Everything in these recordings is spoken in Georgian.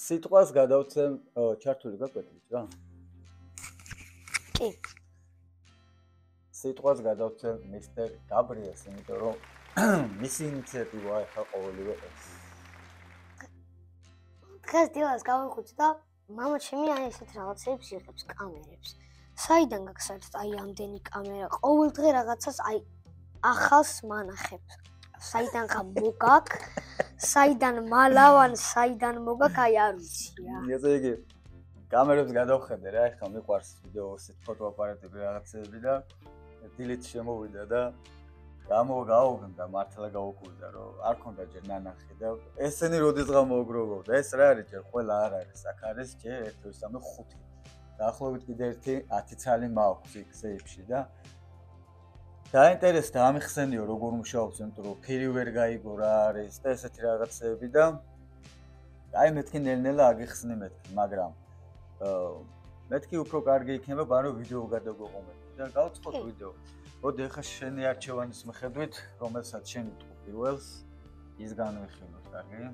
სიტყვას გადავცემ ჩართული გაკვეთილით რა? კი. სიტყვას გადავცემ მისტერ გაბრიელს, იმიტომ რომ მისი ინიციატივა ახლა ყოველივე ეს. დღეს დილას გავიხუცე და მამა ჩემი აი ესეთ რაღაცებს იღებს კამერებს. საიდან გაგსართ აი ამდენი კამერა? ყოველ დღე რაღაცას აი ახალს მანახებს. საიდან ხა მოგაკ? საიდან მალავან, საიდან მოგაკ აი არ ვიცი რა. ესე იგი კამერებს გადავხედე რა, ეხლა მიყვარს ვიდეო ესეთ ფოტოაპარატები რაღაცები და დილით შემოვიდა და გამოგაუგნდა მართლა გაუკვირდა რომ არ ქონდა ჯერ ნანახი და ესენი როდის გამოგროვებდა ეს რა არის ჯერ ყველა არ არის აქ არის ჯერ 1 2 3 4 დაახლოებით კიდე ერთი 10 ცალი მაქვს იქ სეიფში და დაინტერესდა ამიხსენიო როგორ მუშაობს იმიტომ რომ ფირი ვერ გაიგო რა არის და ესეთი რაღაცები და აი მეთქი ნელ-ნელა აგიხსნი მეთქი მაგრამ მეთქი უფრო კარგი იქნება ბარო ვიდეო გადაგოღომეთ და გავწყოთ ვიდეო მოდი ახლა შენი არჩევანის მიხედვით რომელსაც შენ უტყუ პირველს ის განვიხილოთ კარგი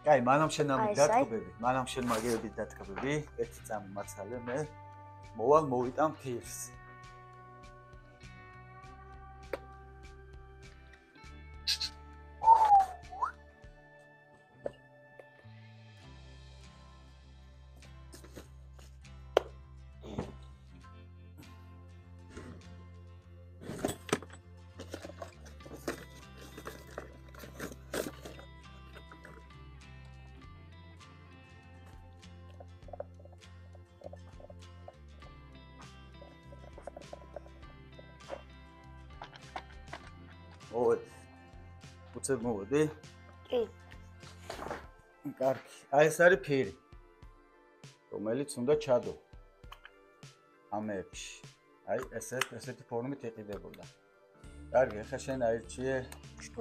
კაი მანამ შენ ამით დათქმები მანამ შენ მაგერებით დათქმები ერთი წამი მაცალე მე მოვალ მოვიტან ფირს უცებ მოვედი? კი. კარგი. აი ეს არის ფირი. რომელიც უნდა ჩადო. ამებში. აი ესეთი ფორმით იყიდებოდა. კარგი, ახლა შენ აირჩიე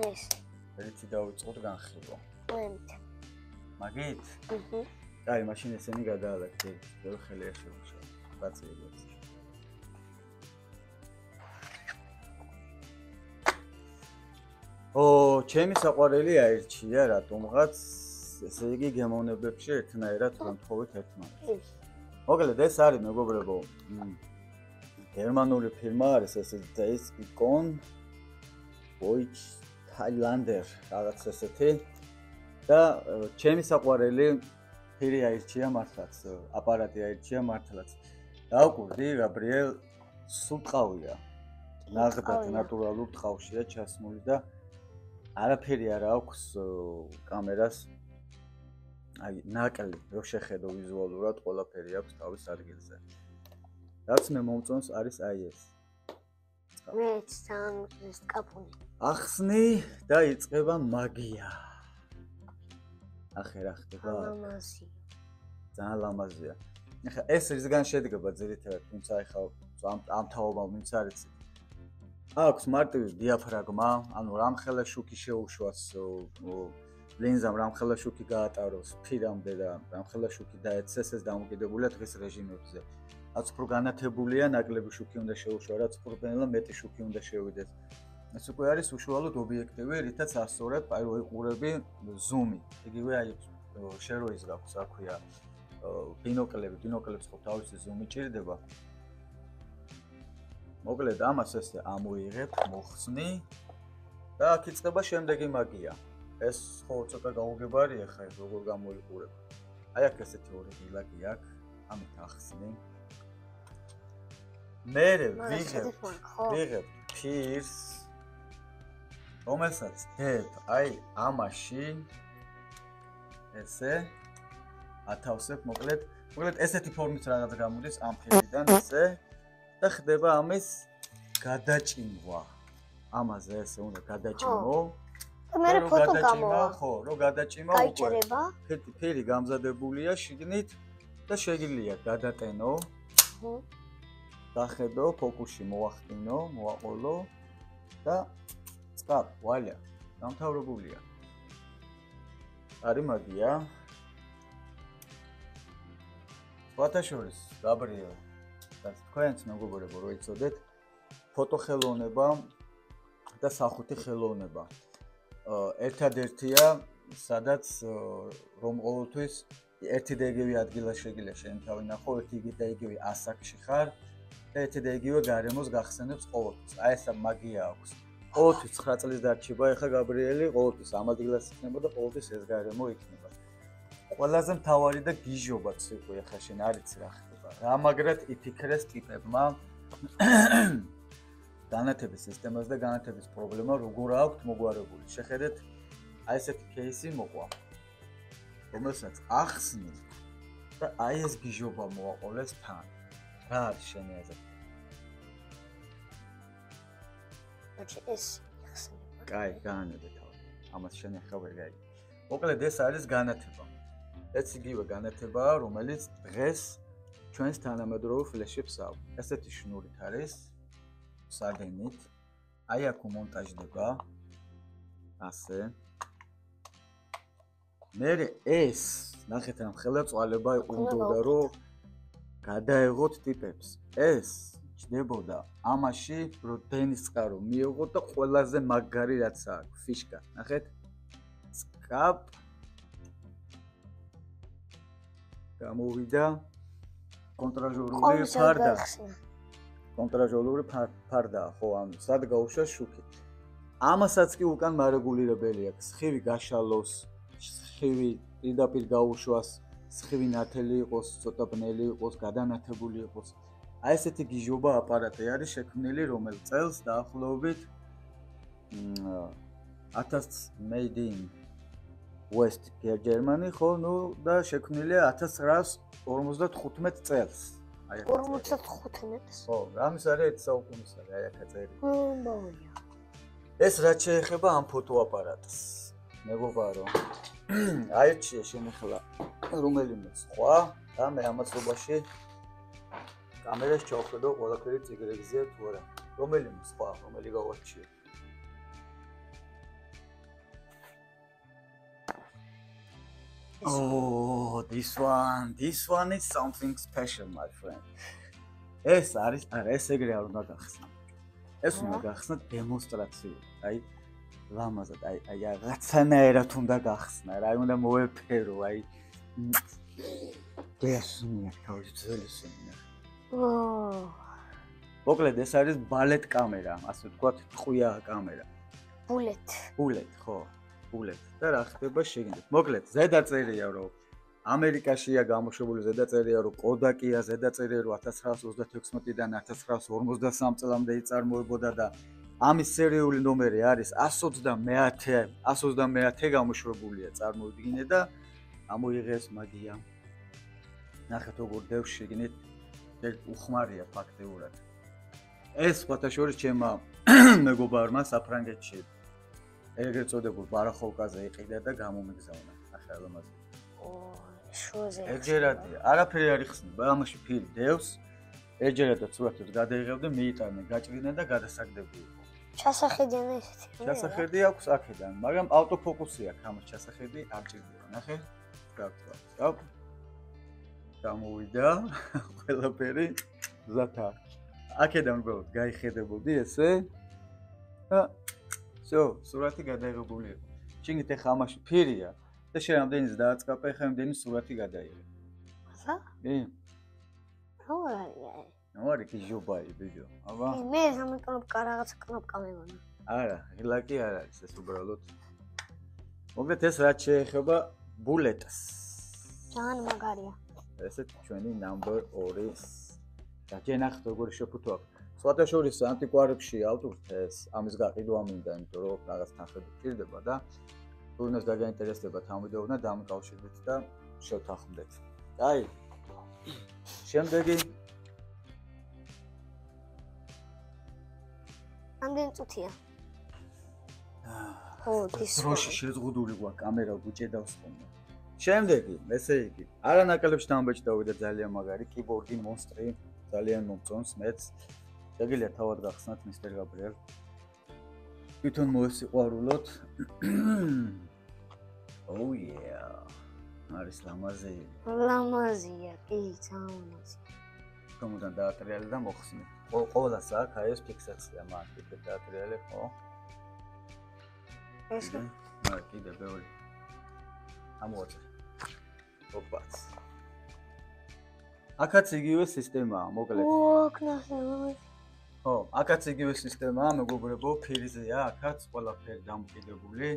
ეს. რითი დავიწყოთ განხილვა. მოემთ. მაგით? კაი, მაშინ ესენი გადაალაგდი. ძველ ხელი არ შევუშავ. ბაწიებს. ჩემი საყვარელი აირჩია რატომღაც ესე იგი გემოვნებებში ერთნაირად ვამთხოვით ერთმანეთს. მოკლედ ეს არის მეგობრებო გერმანული ფილმა არის ესე Days Gone Voyage Highlander რაღაც ესეთი და ჩემი საყვარელი ფირი აირჩია მართლაც აპარატი აირჩია მართლაც. დავკვირდი გაბრიელ სულ ტყავია. ნაღდად ნატურალურ ტყავშია ჩასმული და არაფერი არ აქვს კამერას აი ნაკლი რო შეხედო ვიზუალურად ყველაფერი აქვს თავის ადგილზე. რაც მე მომწონს არის აი ეს. მეც ძალიან ეს კაპუნი. ახსნი და იწყება მაგია. ახლა რა ხდება? ლამაზი. ძალიან ლამაზია. ახლა ეს რისგან შედგება ძირითადად, თუმცა ახლა ამ თაობა ვინც არის აქვს მარტივი დიაფრაგმა, ანუ რამხელა შუქი შეუშვას ლინზამ რამხელა შუქი გაატაროს ფირამდე და რამხელა შუქი დაეცეს ეს დამოკიდებულია დღის რეჟიმებზე. რაც უფრო განათებულია, ნაკლები შუქი უნდა შეუშვა, რაც უფრო მეტი შუქი უნდა შევიდეს. ეს უკვე არის უშუალოდ ობიექტივი, რითაც ასწორებ, აი რო იყურები ზუმი. იგივე აი შეროის გაქვს, რა ქვია, ბინოკლებს ხო თავისი ზუმი ჭირდება. მოკლედ ამას ესე ამოიღებ, მოხსნი და აქ იწყება შემდეგი მაგია. ეს ხო ცოტა გაუგებარია ხა როგორ გამოიყურებ. აი აქ ესეთი ორი ღილაკი აქვს, ამით ახსნი. მე ვიღებ ფირს რომელსაც დებ აი ამაში ესე ათავსებ მოკლედ ესეთი ფორმის რაღაც გამოდის ამ ფირიდან ესე და ხდება ამის გადაჭიმვა. ამაზე ესე უნდა გადაჭიმო. მე ფოტო გამოვა. ხო, რო გადაჭიმა უკვე. ფირი გამზადებულია შიგნით და შეგიძლია გადატენო. ხო. დახედო, ფოკუსში მოახდინო, მოაყოლო და წკაპ, ვალია, დამთავრებულია. არის მაგია. ფოტოშორის, გაბრიელ და თქვენც მეგობრებო რო იცოდეთ ფოტოხელოვნება და სახუთი ხელოვნება. ერთადერთია სადაც რომ ყოველთვის ერთი და იგივე ადგილას შეგიძლია შენი თავი ნახო, ერთი და იგივე ასაკში ხარ და ერთი და იგივე გარემოს გახსენებს ყოველთვის. აი ესა მაგია აქვს. ყოველთვის 9 წლის დარჩება ეხა გაბრიელი, ყოველთვის ამ ადგილას იქნება და ყოველთვის ეს გარემო იქნება. ყველაზე მთავარი და გიჟობა ციყვი ეხა შენ არიცი რა ხდება. რა მაგრად იფიქრეს ტიპებმა განათების სისტემას და განათების პრობლემა როგორ აქვს მოგვარებული. შეხედეთ, აი ესეთი кейსი მოყვა. რომელსაც ახსნით და აი ეს გიჟობა მოაყოლეს თან. რა არის შენი აზრი? მოჩი ეს იხსნება. კაი, განანებე თავი. ამას შენ ახლა ვერ გაიგე. მოკლედ ეს არის განათება. ეს იგივე განათებაა, რომელიც დღეს ჩვენს თანამედროვე ფლეშებს აქვს. ესეთი შნურით არის საგენით. აი აქ უმონტაჟდება. ასე. მე ეს ნახეთ ამ ხელმძღვანელობა უნდა რომ გადაეღოთ ტიპებს. ეს ჯდებოდა ამაში, რომ დენის წყარო მიიღოთ და ყველაზე მაგარი რაც აქვს, ფიშკა. ნახეთ? სკაპ გამოვიდა კონტრაჟორული ფარდა. კონტრაჟორული ფარდა, ხო, ანუ სად გაუშვა შუქი. ამასაც კი უკან მარეგულირებელი აქვს. სხივი გაშალოს, სხივი პირდაპირ გაუშვას, სხივი ნათელი იყოს, ცოტა ბნელი იყოს, გადანათებული იყოს. აი ესეთი გიჟობა აპარატი არის შექმნილი, რომელიც წელს დაახლოებით 1000 made in West Germany, ხო, ნუ და შექმნილია 1955 წელს. აი 55-ს. ხო, რამის არის 1 საუკუნის არის, აი აქ წერილი. ბოია. ეს რაც შეეხება ამ ფოტოაპარატს. მეგობარო, აირჩიე შენ ახლა რომელიმე სხვა და მე ამასობაში კამერას ჩავხედო ყველაფერი წიგრებზე თუ არა. რომელიმე სხვა, რომელი გავარჩიე. Oh, this one is something special, my friend. ეს არის, არა, ეს ეგრე არ უნდა გახსნათ. ეს უნდა გახსნათ დემონსტრაციულად. აი ლამაზად, აი რაღაცანაირად უნდა გახსნა, რა, უნდა მოეფერო, აი დესმია თავის ძელისმია. მოკლედ ეს არის ბალეტ კამერა, ასე ვთქვათ, ტყვია კამერა. ბულეტ, ხო. ბულეტ. და რა ხდება შეგინდეთ. მოკლედ, ზედაწერია რომ ამერიკაშია გამოშვებული, ზედაწერია რომ კოდაკია, ზედაწერია რომ 1936-დან 1953 წლამდე იწარმოებოდა და ამის სერიული ნომერი არის 130 გამოშვებულია წარმოიდგინე და ამოიღეს მაგია. ნახეთ როგორ დევს შეგინეთ, უხმარია ფაქტიურად. ეს ფოტოშორის ჩემმა მეგობარმა საფრანგეთში ეგრეთ წოდებულ ბარახოვკაზე იყიდა და გამომიგზავნა. ახლა ლამაზი. შუაზე. ეჯერადია, არაფერი არ იხსნება, ამაში ფილი დევს. ეჯერადად სურათებს გადაიღებდა, მიიტანენ, გაჭრიდნენ და გადასაგდები იყო. ჩასახედიან ესეთი. ჩასახედი აქვს აქედან, მაგრამ ავტოფოკუსი აქვს, ამას ჩასახედი არ ჭირდება. ნახე? გავწვა. გამოვიდა ყველაფერი ზათა. აქედან უბრალოდ გაიხედებოდი ესე. და всё, სურათი გადაიღებული იყო. ჩინგით ახლა ამაში ფირია და შენ ამდენიც დააწყაპე, ახლა ამდენი სურათი გადაიღე. ხა? კი. ოღონდ. ნოარი კი ჟობაი ბიჭო. აბა. მე ამ კნოპკა რაღაცა კნოპკა მეგონა. არა, ღილაკი არ არის ეს უბრალოდ. მოკლედ ეს რაც შეეხება ბულეტს. ძალიან მაგარია. ესეთ ჩვენი ნამბერ 2. და ჯენახთ როგორი შეფუთო აქვს. სხვათა შორის ანტიკვარებში ავტურს ეს ამის გაყიდვა მინდა, იმიტომ რომ რაღაც თანხები გჭირდება და თუ ვინმეს დაგაინტერესებათ ამ ვიდეოდან დამიკავშირდეთ და შევთანხმდეთ. აი. შემდეგი ამდენ წუთია. ო, დის დროში შეზღუდული გვაქვს კამერა გუჭედავს ხოლმე. შემდეგი, ესე იგი, არანაკლებში დამბეჭ დავიდა ძალიან მაგარი კიბორდი მონსტრი, ძალიან მომწონს მეც. შეგიძლია თავად გახსნათ მისტერ გაბრიელ. თვითონ მოესიყვარულოთ. Oh yeah. არის ლამაზი. ლამაზია, კი, ძალიან ლამაზია. კომოდან დაატრიალე და მოხსნე. ყოველას აქვს აი ეს ფიქსაცია, მაგით დაატრიალე, ხო? ეს მაგ კიდე ბევრი. ამოაწერ. ოპაც. აქაც იგივე სისტემაა, მოკლედ. ოქნახე. ხო, აქაც იგივე სისტემაა, მეგობრებო, ფირზეა, აქაც ყველაფერი დამოკიდებული.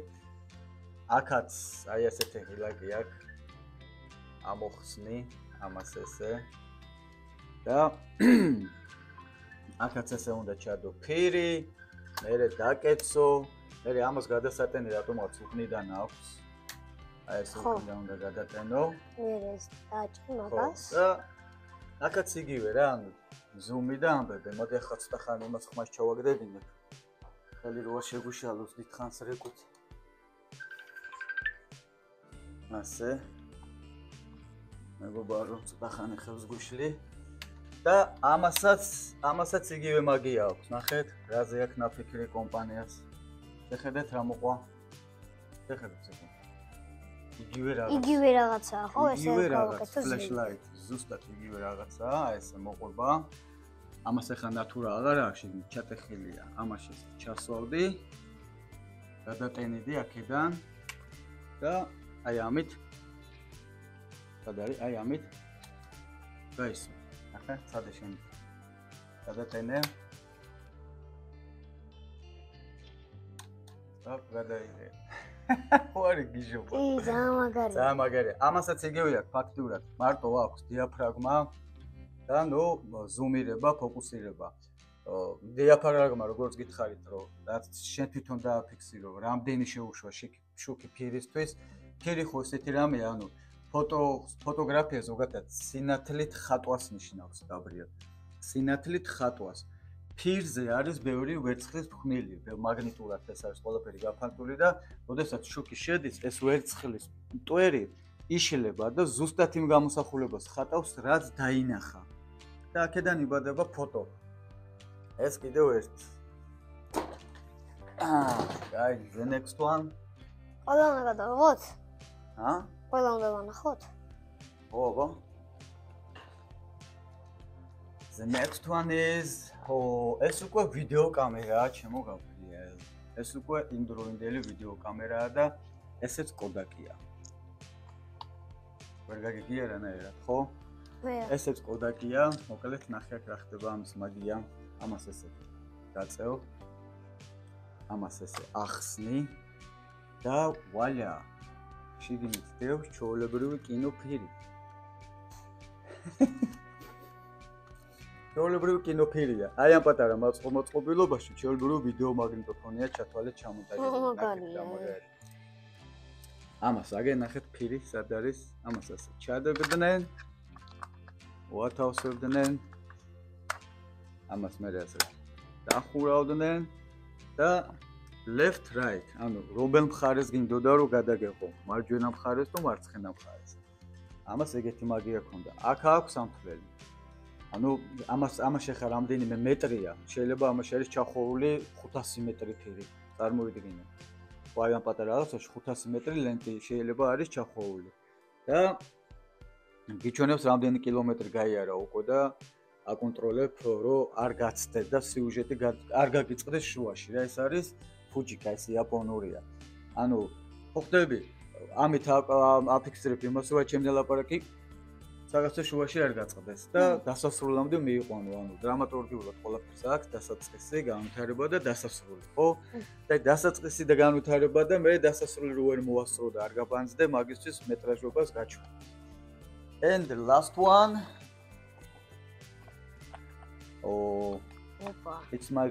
აქაც აი ასეთი ღილაკი აქვს. ამოხსნი, ამას ესე. და აქაც ესე უნდა ჩადო ფირი, მერე დაკეცო, მერე ამას გადასატენი რატომაც უკნიდან აქვს. აი ეს უკნიდან უნდა გადატენო. მერე ეს დაჭი მაგას. და აქაც იგივე რა, ანუ ზუმი და ამბები, მოდი ახლა ცოტა ხანი იმას ხმას ჩავაგდებინებ. ხელი როა შეგუშალოს დიდხანს რეკუთ. ასე. მეგობარო, ცოტა ხანი ხელს გუშლი. და ამასაც იგივე მაგია აქვს. ნახეთ, რაზე აქვს ნაფიქრი კომპანიას. შეხედეთ რა მოყვა. შეხედეთ ეს. იგივე რაღაცაა, ხო, ესე გავაკეთო ფლეშლაით, ზუსტად იგივე რაღაცაა, ესე მოყვება. ამას ახლა ნატურა აღარ აქვს, შეგნით ჩატეხილია. ამაში ჩასვავდი. გადატენიდი აქედან და აი ამით სად არის? აი ამით გაისვა. ახლა სადე შენ გადატენე. და გადაიღე. ვარი გიჟობა. ძალიან მაგარია. ამასაც იგივე აქვს ფაქტიურად. მარტო აქვს დიაფრაგმა და ნუ ზუმირება, ფოკუსირება. დიაფრაგმა როგორც გითხარით, რომ რაც შენ თვითონ დააფიქსირო, რამდენი შეუშვა შუქი ფირისთვის. ფირი ხო ესეთი რამეა, ანუ ფოტოგრაფია ზოგადად სინათლით ხატვას ნიშნავს, გაბრიელ. სინათლით ხატვას. ფირზე არის ბევრი ვერცხლის ფხვნილი, მაგნიტურად ეს არის ყველაფერი გაფანტული და ოდესაც შუქი შედის, ეს ვერცხლის მტვერი იშლება და ზუსტად იმ გამოსახულებას ხატავს, რაც დაინახა. და აქედან იბადება ფოტო. ეს კიდევ ერთი. აი, the next one. ყველა უნდა გადავიღოთ? ჰა? ყველა უნდა ვანახოთ? ობა. The next one is ეს უკვე ვიდეო კამერაა, ჩემო გაბრიელ. ეს უკვე იმდროინდელი ვიდეო კამერაა და ესეც კოდაკია. ვერ გაგიგია რანაირად, ხო? ესეც კოდაკია, მოკლედ ნახე აქ რა ხდება ამის მაგია. ამას ესე დაწევ. ამას ესე ახსნი და ვალა. შიგნით დევს ჩვეულებრივი კინოფირი. ჩვეულებრივი კინოფირია. აი ამ პატარა მოწყობილობაში ჩვეულებრივი ვიდეო მაგნიტოფონია ჩათვალეთ ჩამონტაჟებული. ამას აგენახეთ ფირი სად არის? ამას ასე ჩადებდნენ. ვათავსებდნენ. ამას მე ასე დახურავდნენ და left right, ანუ რომელ მხარეს გინდოდა რომ გადაგეღო, მარჯვენა მხარეს თუ მარცხენა მხარეს. ამას ეგეთი მაგია ქონდა. აქ აქვს სამთვლელი. ანუ ამას შეხა რამდენიმე მეტრია, შეიძლება ამაში არის ჩახოვული 500 მეტრი ფირი. წარმოვიდგინე. აი ამ პატარა რაღაცაში 500 მეტრი ლენტი შეიძლება არის ჩახოვული. და გიჩვენებს რამდენი კილომეტრი გაიარა უკვე და აკონტროლებ რომ არ გაცდეთ და სიუჟეტი არ გაგიწყდეს შუაში. რა ეს არის? ფუჯიკა, ეს იაპონურია. ანუ ხოხდები, ამით აფიქსირებ იმას, რომ ჩემი ლაპარაკი რაღაცა შუაში არ გაწყდეს და დასასრულამდე მიიყვანო, ანუ დრამატურგიულად ყველაფერს აქვს დასაწყისი, განვითარება და დასასრული, ხო? და დასაწყისი და განვითარება და მე დასასრული რო ვერ მოვასწრო და არ გაბანძდე, მაგისთვის მეტრაჟობას გაჩვენ. And the last one. Oh, it's my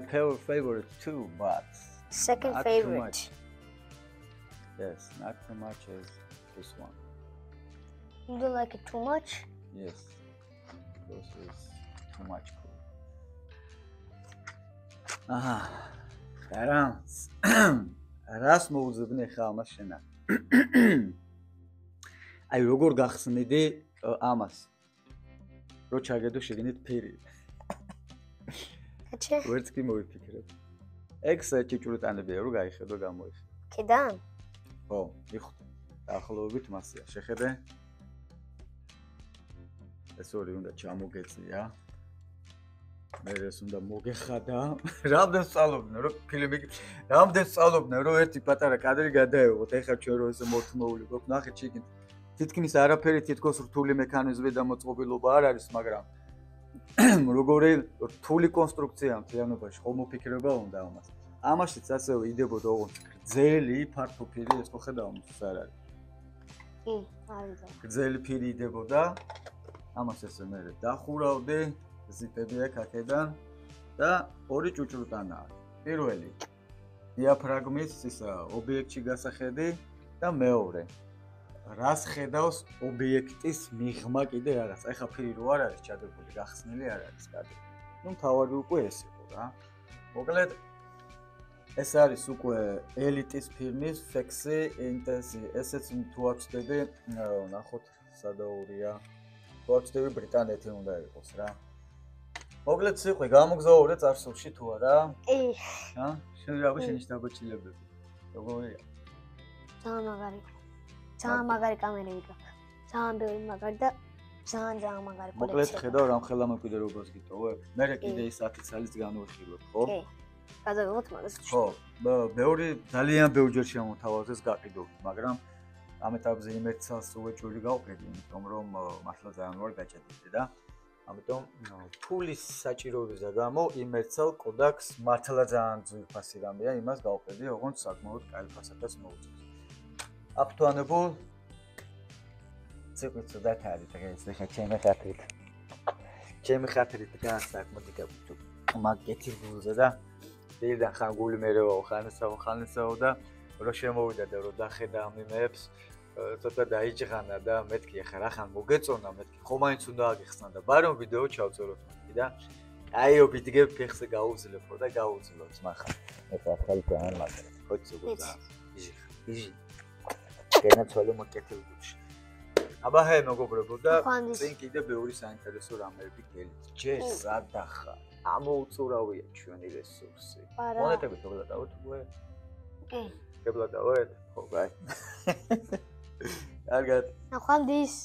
favorite too, but second favorite. Yes, not too much as this one. You don't like it too much? Yes, this is too much cool. Aha, parents. რას მოუძებნე ხა ამას შენა? აი როგორ გახსნიდი ამას? რო ჩაგედო შეგინით ფირი. კაჩე? ვერც კი მოვიფიქრებ. ეგ ჭიჭურიტანებია რო გაიხედო გამოიხე. კედან? ხო, მიხდი. დაახლოებით მასია. შეხედე? ეს ორი უნდა ჩამოგეწია. მე ეს უნდა მოგეხადა. რამდენ სწავლობდნენ, რომ ფილმი რამდენ სწავლობდნენ, რომ ერთი პატარა კადრი გადაეღოთ. ეხლა ჩვენ რო ესე მორთმოული გვაქვს, ნახეთ ჩიგინთ. თითქმის არაფერი თითქოს რთული მექანიზმი და მოწყობილობა არ არის, მაგრამ როგორი რთული კონსტრუქცია მთლიანობაში ხომ მოფიქრება უნდა ამას. ამაშიც ასევე იდებოდა ოღონდ გრძელი ფართო ფირი, ეს ხო ხედავთ, არ არის. კი, არის. გრძელი ფირი იდებოდა. ამას ესე მე დახურავდი, ზიპები აქ აქედან და ორი ჭუჭრუტანა აქვს. პირველი დიაფრაგმის ისა ობიექტში გასახედი და მეორე რას ხედავს ობიექტის მიღმა კიდე რაღაც. ეხა ფირი რო არ არის ჩადებული, გახსნილი არ არის კადრი. ნუ თავარი უკვე ეს იყო რა. მოკლედ ეს არის უკვე ელიტის ფირმის ფექსი ინტენსი. ესეც თუ არ ვცდები, ნახოთ სადაურია. თუ არ ვცდები ბრიტანეთი უნდა იყოს რა. მოკლედ სიყვე გამოგზაურე წარსულში თუ არა? კი. ჰა? შენ რა გუშინ დაბოჭილებები. როგორია? ძალიან მაგარი. ძალიან მაგარი კამერები გაქვს. ძალიან ბევრი მაგარი და ძალიან მაგარი კოლექცია. მოკლედ ხედავ რამ ხელა მემკვიდრეობას გიტოვებ. მე კიდე 10 წელს განვიხილებ, ხო? კი. გადავიღოთ მაგას. ხო, ბევრი ძალიან ბევრჯერ შემოთავაზეს გაყიდოთ, მაგრამ ამ ეტაპზე იმერთ წელს უეჭველი გავყიდი, იმიტომ რომ მართლა ძალიან ვარ გაჭედილი და ამიტომ ფულის საჭიროების გამო იმერთ წელს კოდაკს მართლა ძალიან ძვირფასი რამეა, იმას გავყიდი, ოღონდ საკმაოდ კაი ფასადაც მოუწევს. აფთვანებულ ცეკვით ცუდად არის დღეს, ეხლა ჩემი ხათრით გასაკმოდი გაბუჭო. მაგეთი გულზე და დილიდან ხან გული მერევა ხანესაო და რო შემოვიდა და რო დახედა ამ იმებს ცოტა დაიჭღანა და მეთქი ახლა რახან მოგეწონა მეთქი ხომაინც უნდა აგიხსნა და ბარემ ვიდეო ჩავწეროთ მეთქი და აიო ვიდგებ ფეხზე გაუძლებო და გაუძლოთ მაგრამ ეხლა ხალხი ძალიან მაგარი ხოც უგზა იჟი გენაცვალე მოკეთილი გულში აბა ჰე მეგობრებო და წინ კიდე ბევრი საინტერესო რამეები გელით ჯერ სადახარ ამოუწურავია ჩვენი რესურსი. მონეტები შეგლადავთ უკვე? კი. შეგლადავთ? ხო, გაი. კარგად. ნახვამდის.